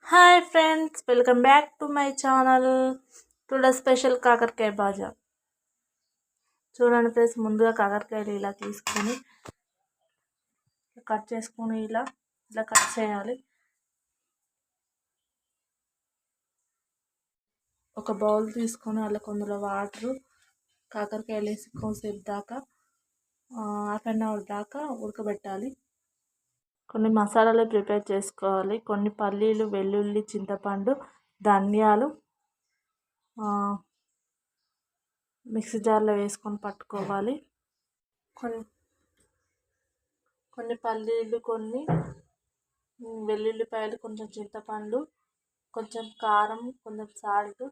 Hi friends, welcome back to my channel. Today special కాకరకాయ భాజా. చూడండి friends, ముందుగా కాకరకాయలు ఇలా తీసుకొని కట్ చేసుకొని ఇలా కట్ చేయాలి. ఒక బౌల్ తీసుకొని అలా కొందరు వాటరు కాకరకాయలు వేసి కొంతసేపు దాకా హాఫ్ అన్ అవర్ దాకా ఉడకబెట్టాలి. కొన్ని మసాలాలు ప్రిపేర్ చేసుకోవాలి. కొన్ని పల్లీలు, వెల్లుల్లి, చింతపండు, ధనియాలు మిక్సీ జార్లో వేసుకొని పట్టుకోవాలి. కొన్ని పల్లీలు, కొన్ని వెల్లుల్లిపాయలు, కొంచెం చింతపండు, కొంచెం కారం, కొంచెం సాల్ట్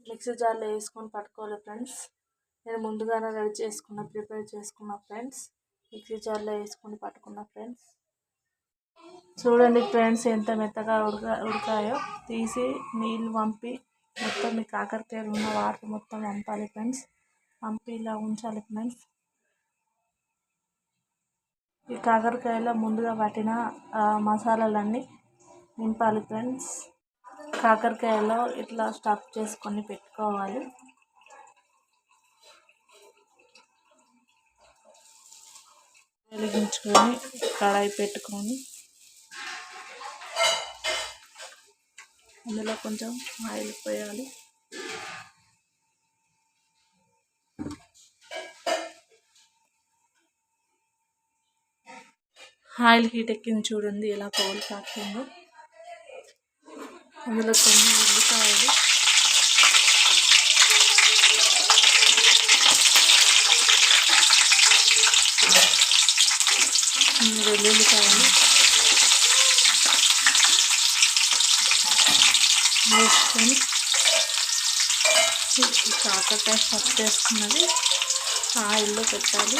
మిక్సీ జార్లో వేసుకొని పట్టుకోవాలి ఫ్రెండ్స్. నేను ముందుగానే ప్రిపేర్ చేసుకున్న ఫ్రెండ్స్. మిక్సీ జార్లో వేసుకొని పట్టుకున్న ఫ్రెండ్స్. చూడండి ఫ్రెండ్స్, ఎంత మెత్తగా ఉడకాయో. తీసి నీళ్ళు పంపి మొత్తం మీ కాకరకాయలు ఉన్న వాటర్ మొత్తం పంపాలి ఫ్రెండ్స్. పంపి ఇలా ఉంచాలి ఫ్రెండ్స్. ఈ కాకరకాయలో ముందుగా పట్టిన మసాలాలన్నీ నింపాలి ఫ్రెండ్స్. కాకరకాయలో ఇట్లా స్టఫ్ చేసుకొని పెట్టుకోవాలి. వెలిగించుకొని కడాయి పెట్టుకొని అందులో కొంచెం ఆయిల్ పోయాలి. ఆయిల్ హీట్ ఎక్కింది చూడండి, ఎలా పౌలు కాకుందో. అందులో కొన్ని ఉల్లిపాయలు, వెల్లుల్లిపాయలు వేసుకొని కాకరకాయ స్టఫ్ చేసుకున్నది ఆయిల్లో పెట్టాలి,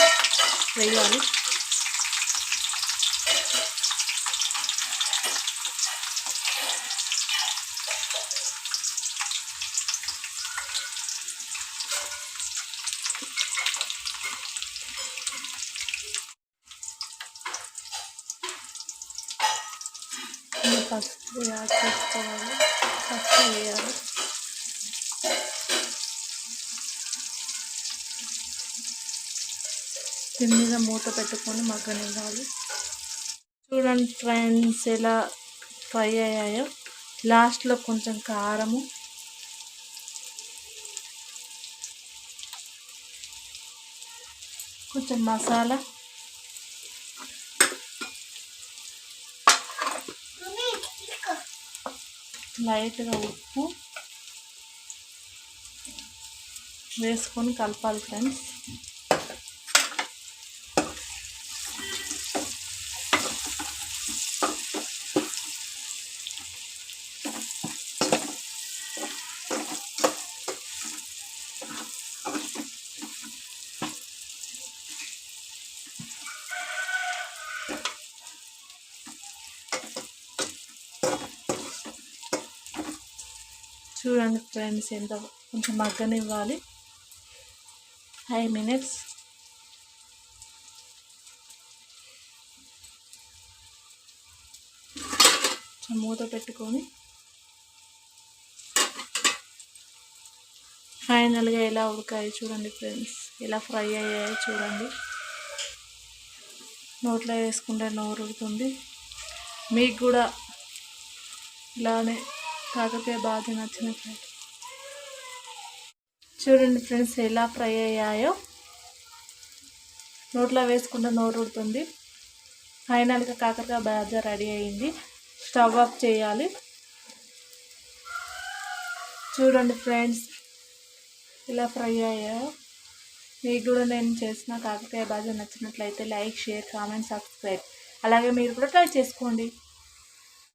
వేయాలి. పసుపు యాడ్ చేసుకోవాలి. పసుపు వేయాలి. దీని మీద మూత పెట్టుకొని మగ్గనివ్వాలి. చూడండి ఫ్రెండ్స్, ఎలా ఫ్రై అయ్యాయో. లాస్ట్లో కొంచెం కారము, కొంచెం మసాలా, లైట్గా ఉప్పు వేసుకొని కలపాలి ఫ్రెండ్స్. చూడండి ఫ్రెండ్స్, ఎంత కొంచెం మగ్గనివ్వాలి. 5 minutes. మూత పెట్టుకొని ఫైనల్గా ఎలా ఉడకాయి చూడండి ఫ్రెండ్స్, ఎలా ఫ్రై అయ్యాయో చూడండి. నోట్లో వేసుకుంటే నోరుతుంది. మీకు కూడా ఇలానే కాకరకాయ బాగా నచ్చినట్లయితే చూడండి ఫ్రెండ్స్, ఎలా ఫ్రై అయ్యాయో. నోట్లో వేసుకుంటే నోరుతుంది. ఫైనల్గా కాకరకాయ బాజా రెడీ అయింది. స్టవ్ ఆఫ్ చేయాలి. చూడండి ఫ్రెండ్స్, ఇలా ఫ్రై అయ్యాయో. మీకు కూడా నేను చేసిన కాకరకాయ బాజా నచ్చినట్లయితే లైక్, షేర్, కామెంట్, సబ్స్క్రైబ్. అలాగే మీరు కూడా ట్రై చేసుకోండి.